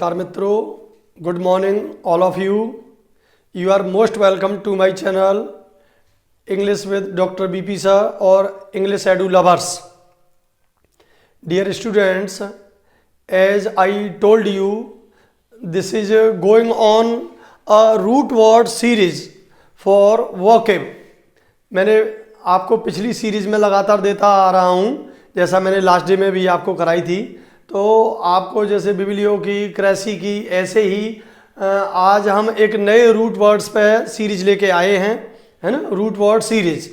नमस्कार मित्रों, good morning all of you. You are most welcome to my channel English with doctor BP sir और English edu lovers. Dear students, as I told you, this is going on a root word series for vocab. मैंने आपको पिछली series में लगातार देता आ रहा हूँ, जैसा मैंने लास्ट डे में भी आपको कराई थी. तो आपको जैसे बिबलियो की, क्रेसी की, ऐसे ही आज हम एक नए रूट वर्ड्स पे सीरीज लेके आए हैं, है ना, रूट वर्ड सीरीज,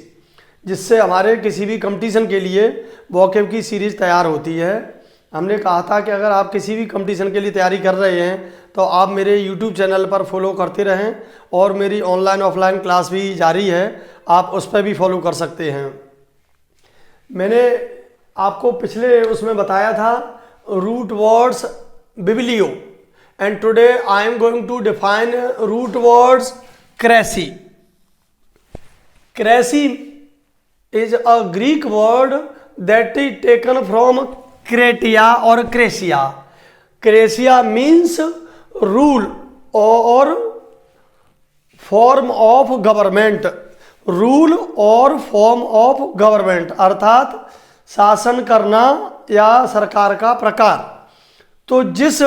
जिससे हमारे किसी भी कंपटीशन के लिए वोकेब की सीरीज तैयार होती है. हमने कहा था कि अगर आप किसी भी कंपटीशन के लिए तैयारी कर रहे हैं तो आप मेरे यूट्यूब चैनल पर फॉलो करते रहें, और मेरी ऑनलाइन ऑफलाइन क्लास भी जारी है, आप उस पर भी फॉलो कर सकते हैं. मैंने आपको पिछले उसमें बताया था root words biblio, and today I am going to define root words cracy. Cracy is a Greek word that is taken from kratia और क्रेसिया. क्रेसिया मीन्स रूल और फॉर्म ऑफ गवर्नमेंट. रूल और form of government अर्थात शासन करना या सरकार का प्रकार. तो जिस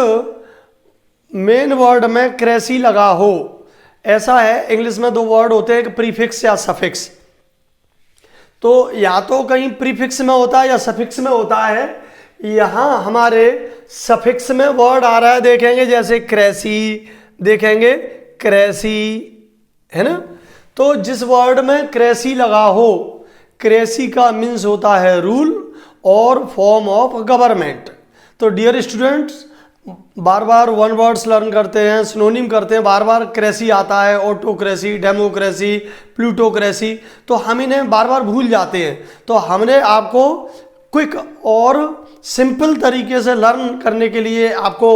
मेन वर्ड में क्रेसी लगा हो, ऐसा है इंग्लिश में दो वर्ड होते हैं, एक प्रीफिक्स या सफिक्स. तो या तो कहीं प्रीफिक्स में होता है या सफिक्स में होता है. यहाँ हमारे सफिक्स में वर्ड आ रहा है, देखेंगे जैसे क्रेसी, देखेंगे क्रेसी, है ना. तो जिस वर्ड में क्रेसी लगा हो, क्रेसी का मीन्स होता है रूल और फॉर्म ऑफ गवर्नमेंट. तो डियर स्टूडेंट्स, बार बार वन वर्ड्स लर्न करते हैं, सिनोनिम करते हैं, बार बार क्रेसी आता है, ऑटोक्रेसी, डेमोक्रेसी, प्लूटोक्रेसी, तो हम इन्हें बार बार भूल जाते हैं. तो हमने आपको क्विक और सिंपल तरीके से लर्न करने के लिए आपको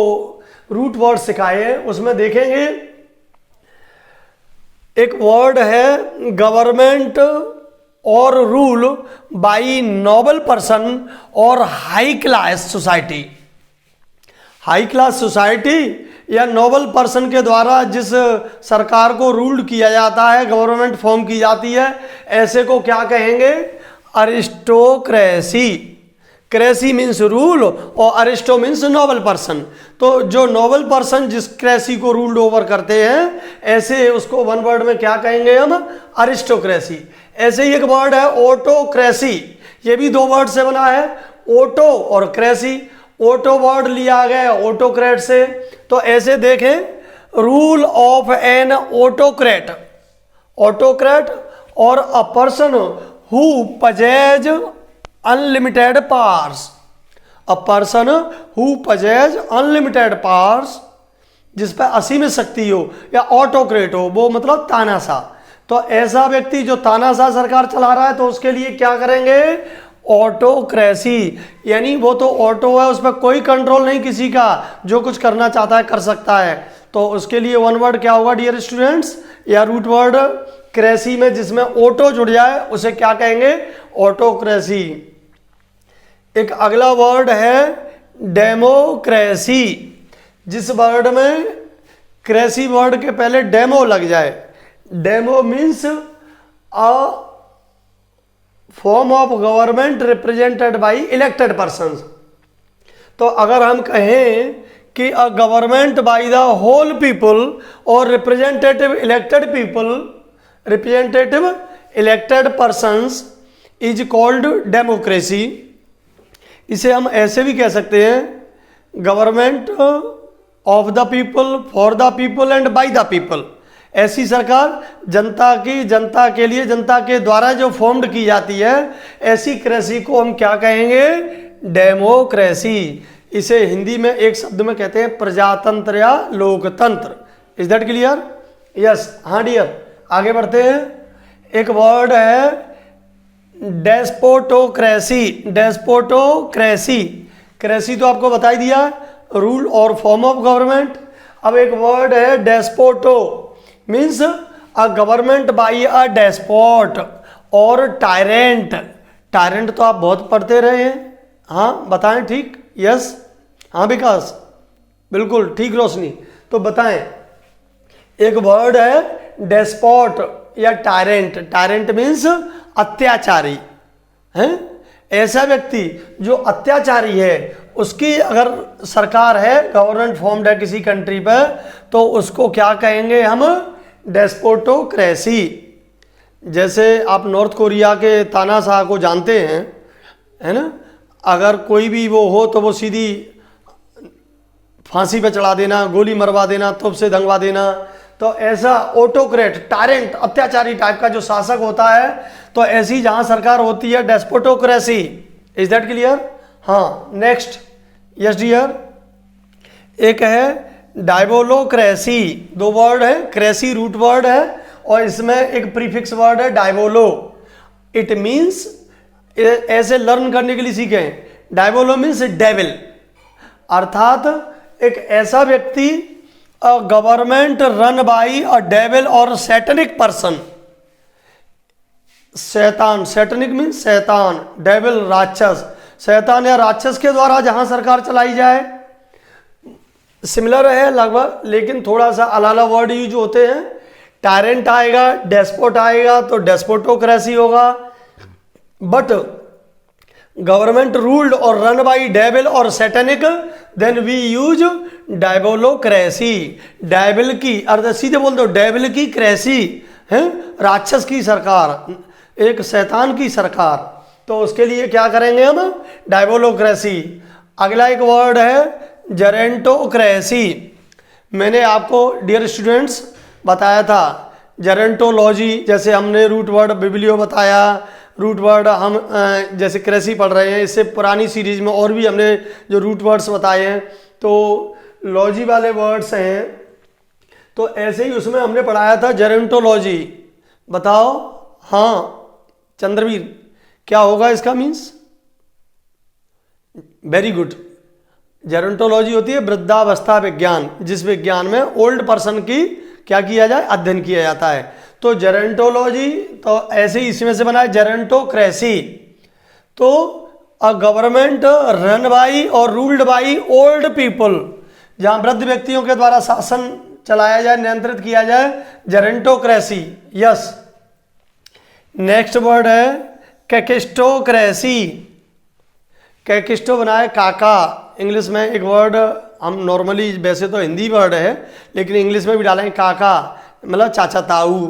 रूट वर्ड सिखाए हैं. उसमें देखेंगे एक वर्ड है गवर्नमेंट और रूल बाई नोबल पर्सन और high class society. High class society या नोबल पर्सन के द्वारा जिस सरकार को रूल किया जाता है, गवर्नमेंट फॉर्म की जाती है, ऐसे को क्या कहेंगे? अरिस्टोक्रेसी. क्रेसी मीन्स रूल और अरिस्टो मीन्स नोबल पर्सन. तो जो नोबल पर्सन जिस क्रेसी को रूल्ड ओवर करते हैं, ऐसे उसको वन वर्ड में क्या कहेंगे हम? अरिस्टोक्रेसी. ऐसे ही एक वर्ड है ऑटोक्रेसी. ये भी दो वर्ड से बना है, ऑटो और क्रेसी. ऑटो वर्ड लिया गया ऑटोक्रेट से. तो ऐसे देखें, rule of an autocrat. Autocrat और a person who possesses unlimited powers. A person who possesses unlimited powers, जिस पर असीमित शक्ति हो, या ऑटोक्रेट हो, वो मतलब तानाशाह. तो ऐसा व्यक्ति जो तानाशाह सरकार चला रहा है, तो उसके लिए क्या करेंगे? ऑटोक्रेसी. यानी वो तो ऑटो है, उस पर कोई कंट्रोल नहीं किसी का, जो कुछ करना चाहता है कर सकता है. तो उसके लिए वन वर्ड क्या होगा डियर स्टूडेंट्स, या रूट वर्ड क्रेसी में जिसमें ऑटो जुड़ जाए, उसे क्या कहेंगे? ऑटोक्रेसी. एक अगला वर्ड है डेमोक्रेसी. जिस वर्ड में क्रेसी वर्ड के पहले डेमो लग जाए. Demo means a form of government represented by elected persons. तो अगर हम कहें कि a government by the whole people और representative elected people, representative elected persons is called democracy. इसे हम ऐसे भी कह सकते हैं, government of the people, for the people and by the people. ऐसी सरकार जनता की, जनता के लिए, जनता के द्वारा जो फॉर्म्ड की जाती है, ऐसी क्रेसी को हम क्या कहेंगे? डेमोक्रेसी. इसे हिंदी में एक शब्द में कहते हैं प्रजातंत्र या लोकतंत्र. Is that clear? यस. हाँ डियर, आगे बढ़ते हैं. एक वर्ड है डेस्पोटोक्रेसी. डेस्पोटोक्रेसी, क्रेसी तो आपको बता ही दिया, रूल और फॉर्म ऑफ गवर्नमेंट. अब एक वर्ड है डेस्पोटो, मीन्स अ गवर्नमेंट बाय अ डेस्पोट और टायरेंट. टायरेंट तो आप बहुत पढ़ते रहे हैं, हाँ बताएं. ठीक, यस, हाँ विकास. बिल्कुल ठीक रोशनी। तो बताएं, एक वर्ड है डेस्पोट या टायरेंट। टायरेंट मीन्स अत्याचारी है। ऐसा व्यक्ति जो अत्याचारी है, उसकी अगर सरकार है, गवर्नमेंट फॉर्म्ड है किसी कंट्री पर, तो उसको क्या कहेंगे हम? डेस्पोटोक्रेसी। जैसे आप नॉर्थ कोरिया के तानाशाह को जानते हैं, है ना? अगर कोई भी वो हो तो वो सीधी फांसी पे चढ़ा देना, गोली मरवा देना, तोप से दंगवा देना। तो ऐसा ऑटोक्रेट, टायरेंट, अत्याचारी टाइप का जो शासक होता है, तो ऐसी जहां सरकार होती है डेस्पोटोक्रेसी। Is that clear? हाँ, नेक्स्ट। Yes dear. एक है डायबोलोक्रेसी। दो वर्ड है, क्रेसी रूट वर्ड है और इसमें एक प्रीफिक्स वर्ड है डायबोलो। इट मीन्स, ऐसे लर्न करने के लिए सीखें, डायबोलो मीन्स डेविल, अर्थात एक ऐसा व्यक्ति, government run by a devil और सैटनिक पर्सन। शैतान, सैटनिक मीन्स शैतान, डेविल राक्षस, शैतान या राक्षस के द्वारा जहां सरकार चलाई जाए। सिमिलर है लगभग, लेकिन थोड़ा सा अलग अलग वर्ड यूज होते हैं। टायरेंट आएगा, डेस्पोट आएगा तो डेस्पोटोक्रेसी होगा, बट गवर्नमेंट रूल्ड और रन बाई डेविल और satanic, then we use diabolocracy. Devil की, अर्थ सीधे बोल दो, डेविल की क्रेसी है, राक्षस की सरकार, एक शैतान की सरकार। तो उसके लिए क्या करेंगे हम? डायबोलोक्रेसी। अगला एक वर्ड है जेरेंटोक्रेसी। मैंने आपको डियर स्टूडेंट्स बताया था जेरेंटोलॉजी, जैसे हमने रूट वर्ड बिब्लियो बताया, रूट वर्ड हम जैसे क्रेसी पढ़ रहे हैं, इससे पुरानी सीरीज में और भी हमने जो रूट वर्ड्स बताए हैं, तो लॉजी वाले वर्ड्स हैं। तो ऐसे ही उसमें हमने पढ़ाया था जेरेंटोलॉजी। बताओ, हाँ चंद्रवीर, क्या होगा इसका मीन्स? Very good. जेरोंटोलॉजी होती है वृद्धावस्था विज्ञान, जिस विज्ञान में ओल्ड पर्सन की क्या किया जाए? अध्ययन किया जाता है। तो जेरोंटोलॉजी, तो ऐसे ही इसमें से बना है जेरोंटोक्रेसी। तो अ गवर्नमेंट रन बाई और रूल्ड बाई ओल्ड पीपल, जहां वृद्ध व्यक्तियों के द्वारा शासन चलाया जाए, नियंत्रित किया जाए, जेरोंटोक्रेसी। यस। नेक्स्ट वर्ड है कैकिस्टोक्रेसी। कैकिस्टो बना है काका। इंग्लिश में एक वर्ड हम नॉर्मली, वैसे तो हिंदी वर्ड है लेकिन इंग्लिश में भी डालेंगे काका, मतलब चाचा ताऊ,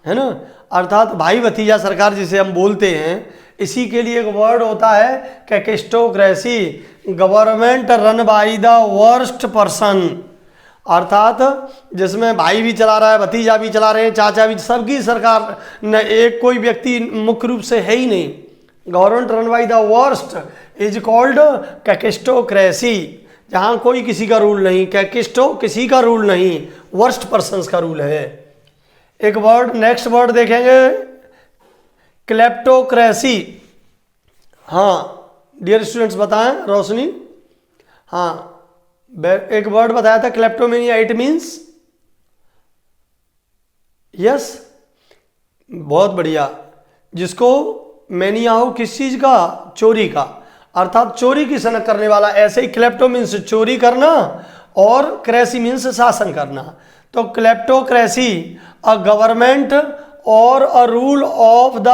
है ना? अर्थात भाई भतीजा सरकार जिसे हम बोलते हैं, इसी के लिए एक वर्ड होता है kakistocracy. Government run by the worst person, अर्थात जिसमें भाई भी चला रहा है, भतीजा भी चला रहे हैं, चाचा भी, सबकी सरकार न, एक कोई व्यक्ति मुख्य रूप से है ही नहीं। Government run by the worst is called kakistocracy, जहां कोई किसी का रूल नहीं। कैकिस्टो किसी का रूल नहीं, वर्स्ट पर्सन्स का रूल है। एक वर्ड, नेक्स्ट वर्ड देखेंगे क्लेप्टोक्रेसी। हाँ डियर स्टूडेंट्स बताएं, रोशनी। हाँ, एक वर्ड बताया था क्लेप्टोमेनिया, इट मीन्स, यस, बहुत बढ़िया। जिसको मैनिया हो किस चीज का? चोरी का, अर्थात चोरी की सनक करने वाला। ऐसे ही क्लेप्टो मीन्स चोरी करना और क्रेसी मीन्स शासन करना। तो क्लेप्टोक्रेसी, अ गवर्नमेंट और a rule of the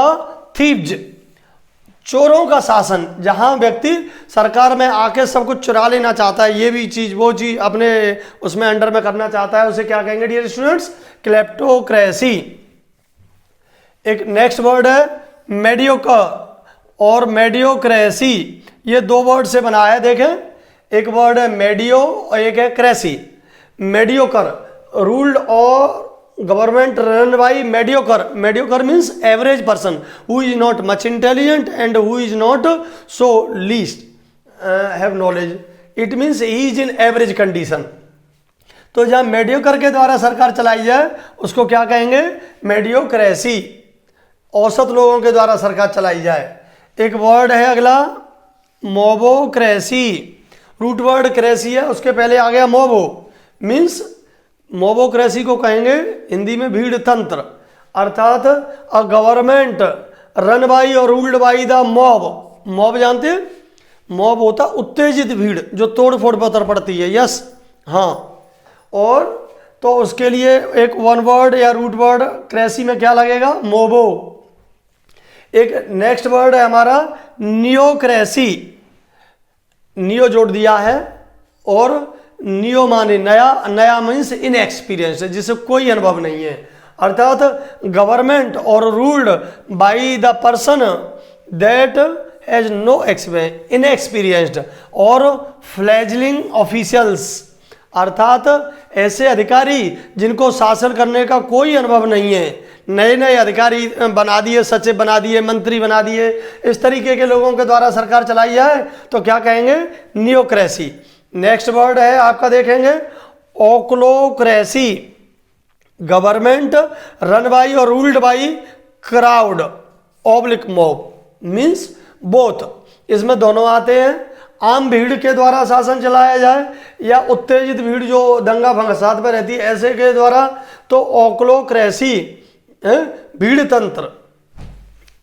thieves, चोरों का शासन, जहां व्यक्ति सरकार में आके सब कुछ चुरा लेना चाहता है, ये भी चीज वो चीज अपने उसमें अंडर में करना चाहता है, उसे क्या कहेंगे डियर स्टूडेंट्स? क्लेप्टोक्रेसी। एक नेक्स्ट वर्ड है मेडियोकर और मेडियोक्रेसी। ये दो वर्ड से बना है, देखें, एक वर्ड है मेडियो और एक है क्रेसी। मेडियोकर, रूल्ड और government run by mediocre. Mediocre means average person, who is not much intelligent and who is not so least have knowledge. It means he is in average condition. तो जहां mediocre के द्वारा सरकार चलाई जाए उसको क्या कहेंगे? मेडियोक्रेसी। औसत लोगों के द्वारा सरकार चलाई जाए। एक वर्ड है अगला मोबोक्रेसी। रूट वर्ड क्रेसी है, उसके पहले आ गया मोबो, मीन्स मोबोक्रेसी को कहेंगे हिंदी में भीड़ तंत्र, अर्थात अ गवर्नमेंट रन बाई और ruled by the mob. Mob जानते हैं? मॉब होता उत्तेजित भीड़ जो तोड़ फोड़ पर उतर पड़ती है। यस, हाँ, और तो उसके लिए एक वन वर्ड या रूट वर्ड क्रेसी में क्या लगेगा, मोबो। एक नेक्स्ट वर्ड है हमारा नियोक्रेसी, नियो जोड़ दिया है, और नियो माने नया, नया मीन्स इनएक्सपीरियंस, जिसे कोई अनुभव नहीं है, अर्थात गवर्नमेंट और ruled by the person that has no inexperienced और फ्लैजलिंग ऑफिशियल्स, अर्थात ऐसे अधिकारी जिनको शासन करने का कोई अनुभव नहीं है, नए नए अधिकारी बना दिए, सचिव बना दिए, मंत्री बना दिए, इस तरीके के लोगों के द्वारा सरकार चलाई जाए तो क्या कहेंगे, नियोक्रेसी। नेक्स्ट वर्ड है आपका देखेंगे ओक्लोक्रेसी, गवर्नमेंट रन बाई और ruled by crowd oblique mob, means both, इसमें दोनों आते हैं। आम भीड़ के द्वारा शासन चलाया जाए या उत्तेजित भीड़ जो दंगा फसाद में रहती है ऐसे के द्वारा, तो ओक्लोक्रेसी भीड़ तंत्र,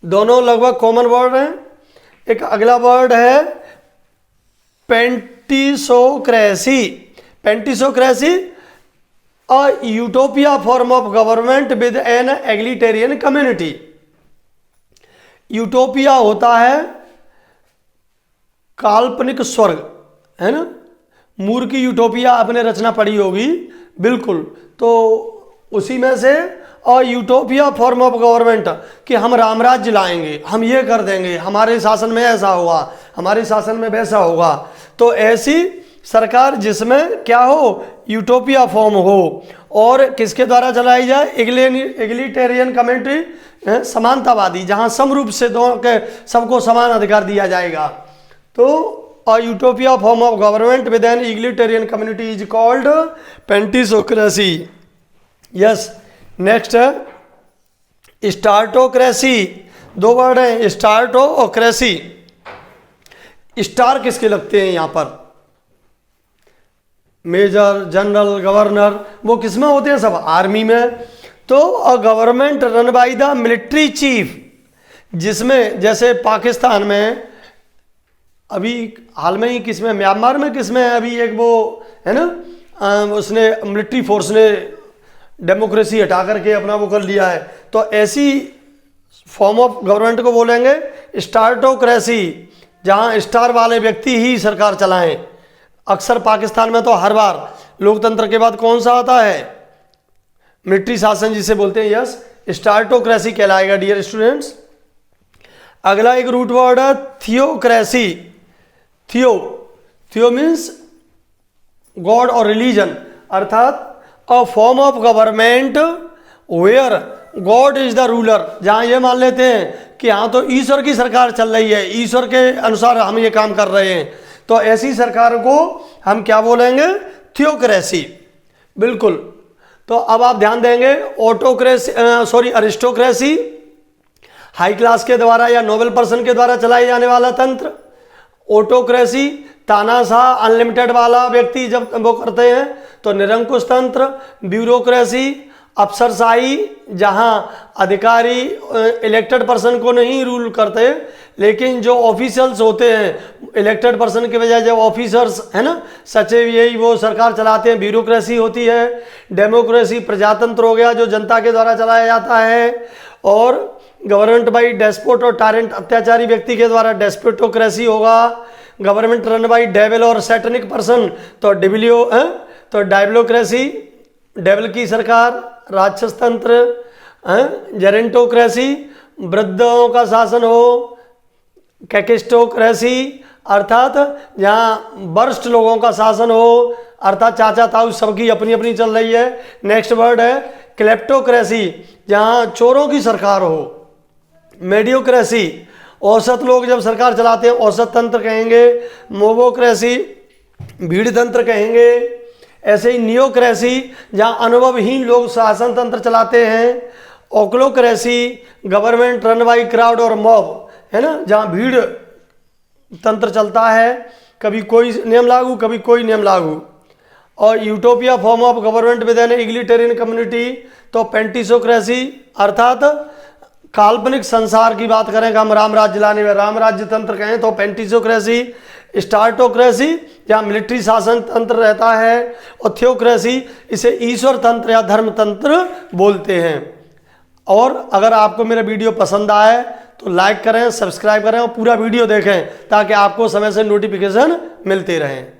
दोनों लगभग कॉमन वर्ड हैं। एक अगला वर्ड है pantisocracy, pantisocracy a utopia form of government with an egalitarian community. Utopia होता है काल्पनिक स्वर्ग, है ना, मूर की यूटोपिया आपने रचना पढ़ी होगी, बिल्कुल, तो उसी में से और यूटोपिया फॉर्म ऑफ गवर्नमेंट कि हम रामराज्य लाएंगे, हम ये कर देंगे, हमारे शासन में ऐसा होगा, हमारे शासन में वैसा होगा, तो ऐसी सरकार जिसमें क्या हो, यूटोपिया फॉर्म हो, और किसके द्वारा चलाई जाए, एग्लिटेरियन कम्युनिटी, समानतावादी, जहां समरूप से दोनों के सबको समान अधिकार दिया जाएगा। तो a utopia form of government with an egalitarian community is called pantisocracy. Yes, next है स्टार्टोक्रेसी, दो वर्ड है स्टार्टो और क्रेसी। स्टार किसके लगते हैं यहाँ पर, मेजर, जनरल, गवर्नर, वो किस में होते हैं, सब आर्मी में। तो a government run by the military chief, जिसमें जैसे पाकिस्तान में अभी हाल में ही किसमें, म्यांमार में किसमें अभी एक वो है ना, उसने मिलिट्री फोर्स ने डेमोक्रेसी हटा करके अपना वो कर लिया है, तो ऐसी फॉर्म ऑफ गवर्नमेंट को बोलेंगे स्टार्टोक्रेसी, जहां स्टार वाले व्यक्ति ही सरकार चलाएं। अक्सर पाकिस्तान में तो हर बार लोकतंत्र के बाद कौन सा आता है, मिलिट्री शासन जिसे बोलते हैं। यस, स्टार्टोक्रेसी कहलाएगा डियर स्टूडेंट्स। अगला एक रूट वर्ड है थियोक्रेसी, थियो मीन्स गॉड और रिलीजन, अर्थात a form of government where god is the ruler, जहां ये मान लेते हैं कि हाँ तो ईश्वर की सरकार चल रही है, ईश्वर के अनुसार हम ये काम कर रहे हैं, तो ऐसी सरकार को हम क्या बोलेंगे, थियोक्रेसी, बिल्कुल। तो अब आप ध्यान देंगे अरिस्टोक्रेसी, हाई क्लास के द्वारा या नोबल पर्सन के द्वारा चलाए जाने वाला तंत्र। ऑटोक्रेसी, तानाशाह अनलिमिटेड वाला व्यक्ति जब वो करते हैं तो निरंकुश तंत्र। ब्यूरोक्रेसी, अफसरशाही, जहां अधिकारी इलेक्टेड पर्सन को नहीं रूल करते, लेकिन जो ऑफिशियल्स होते हैं इलेक्टेड पर्सन के बजाय जो ऑफिसर्स है ना, सचिव, यही वो सरकार चलाते हैं, ब्यूरोक्रेसी होती है। डेमोक्रेसी प्रजातंत्र हो गया, जो जनता के द्वारा चलाया जाता है। और गवर्नमेंट बाई डेस्पोट और टारेंट, अत्याचारी व्यक्ति के द्वारा डेस्पोटोक्रेसी होगा। गवर्नमेंट रन बाई डेविल और सैटनिक पर्सन तो डायबलोक्रेसी, डेविल की सरकार, राक्षस तंत्र। जेरेंटोक्रेसी, वृद्धों का शासन हो। कैकिस्टोक्रेसी, अर्थात जहाँ वरिष्ठ लोगों का शासन हो, अर्थात चाचा ताऊ सबकी अपनी अपनी चल रही है। नेक्स्ट वर्ड है क्लेप्टोक्रेसी, जहाँ चोरों की सरकार हो। मेडियोक्रेसी, औसत लोग जब सरकार चलाते हैं औसत तंत्र कहेंगे। मोबोक्रेसी, भीड़ तंत्र कहेंगे। ऐसे ही नियोक्रेसी, जहाँ अनुभवहीन लोग शासन तंत्र चलाते हैं। ओक्लोक्रेसी, गवर्नमेंट रन बाई क्राउड और मॉब, है ना, जहाँ भीड़ तंत्र चलता है, कभी कोई नियम लागू कभी कोई नियम लागू। और utopia form of government with an egalitarian community तो पेंटिसोक्रेसी, अर्थात काल्पनिक संसार की बात करें कि हम राम राज्य लाने में, राम राज्य तंत्र कहें तो पेंटिसोक्रेसी, स्टार्टोक्रेसी या मिलिट्री शासन तंत्र रहता है, और थियोक्रेसी इसे ईश्वर तंत्र या धर्म तंत्र बोलते हैं। और अगर आपको मेरा वीडियो पसंद आए तो लाइक करें, सब्सक्राइब करें और पूरा वीडियो देखें ताकि आपको समय से नोटिफिकेशन मिलते रहें।